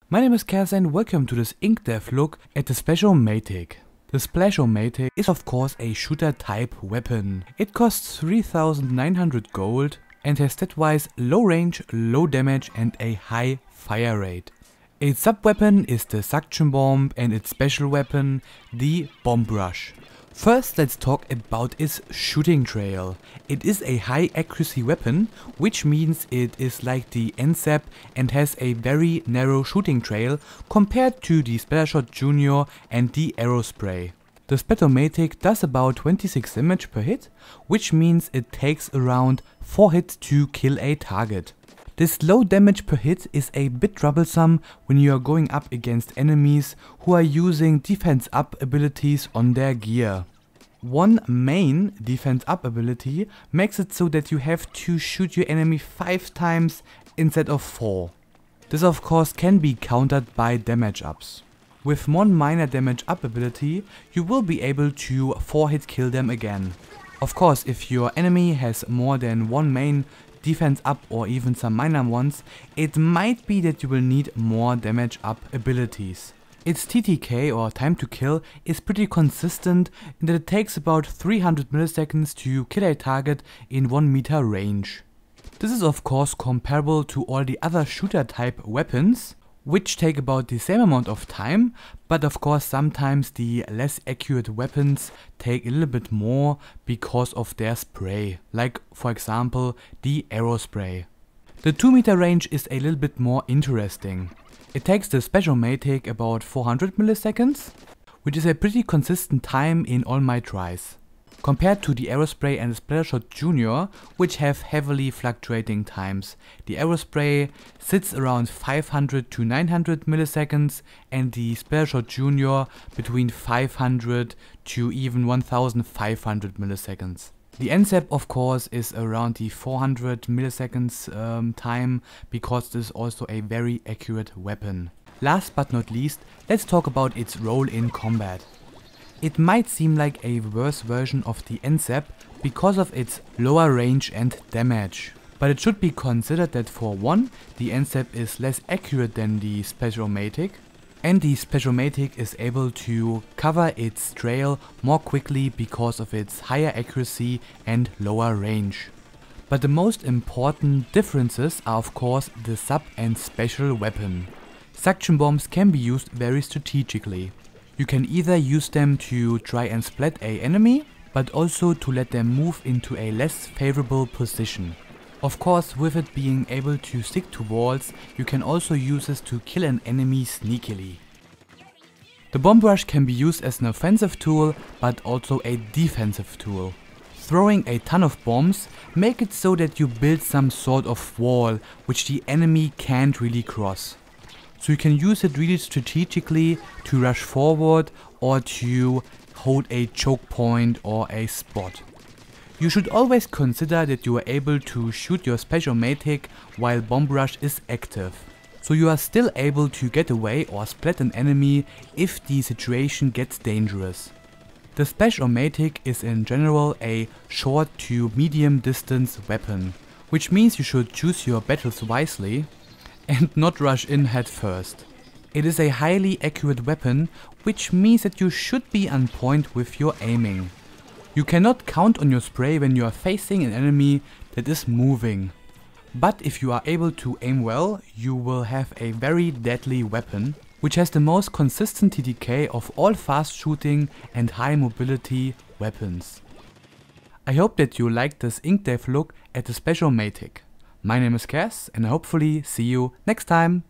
My name is Kaz and welcome to this ink dev look at the Splash-o-matic. The Splash-o-matic is of course a shooter type weapon. It costs 3900 gold and has stat-wise low range, low damage and a high fire rate. Its sub-weapon is the suction bomb and its special weapon, the bomb rush. First, let's talk about its shooting trail. It is a high accuracy weapon, which means it is like the NSAP and has a very narrow shooting trail compared to the Splattershot Junior and the Aerospray. The Splash-o-matic does about 26 damage per hit, which means it takes around 4 hits to kill a target. This low damage per hit is a bit troublesome when you are going up against enemies who are using defense up abilities on their gear. One main defense up ability makes it so that you have to shoot your enemy 5 times instead of 4. This of course can be countered by damage ups. With one minor damage up ability you will be able to 4-hit kill them again. Of course, if your enemy has more than one main defense up or even some minor ones, it might be that you will need more damage up abilities. Its TTK or time to kill is pretty consistent in that it takes about 300 milliseconds to kill a target in 1 meter range. This is of course comparable to all the other shooter type weapons, which take about the same amount of time, but of course sometimes the less accurate weapons take a little bit more because of their spray, like for example the Aerospray. The 2 meter range is a little bit more interesting. It takes the Splash-o-matic about 400 milliseconds, which is a pretty consistent time in all my tries, compared to the Aerospray and the Splattershot Junior, which have heavily fluctuating times. The Aerospray sits around 500 to 900 milliseconds and the Splattershot Junior between 500 to even 1500 milliseconds. The NSAP of course is around the 400 milliseconds time because this is also a very accurate weapon. Last but not least, let's talk about its role in combat. It might seem like a worse version of the NSAP because of its lower range and damage. But it should be considered that for one, the NSAP is less accurate than the Splash-o-matic, and the Splash-o-matic is able to cover its trail more quickly because of its higher accuracy and lower range. But the most important differences are of course the sub and special weapon. Suction bombs can be used very strategically. You can either use them to try and splat an enemy, but also to let them move into a less favorable position. Of course, with it being able to stick to walls, you can also use this to kill an enemy sneakily. The bomb rush can be used as an offensive tool, but also a defensive tool. Throwing a ton of bombs make it so that you build some sort of wall, which the enemy can't really cross. So you can use it really strategically to rush forward or to hold a choke point or a spot. You should always consider that you are able to shoot your Splash-o-matic while bomb rush is active. So you are still able to get away or splat an enemy if the situation gets dangerous. The Splash-o-matic is in general a short to medium distance weapon, which means you should choose your battles wisely and not rush in head first. It is a highly accurate weapon, which means that you should be on point with your aiming. You cannot count on your spray when you are facing an enemy that is moving. But if you are able to aim well, you will have a very deadly weapon, which has the most consistent TTK of all fast shooting and high mobility weapons. I hope that you liked this ink dev look at the Splash-o-matic. My name is Kaz and I hopefully see you next time.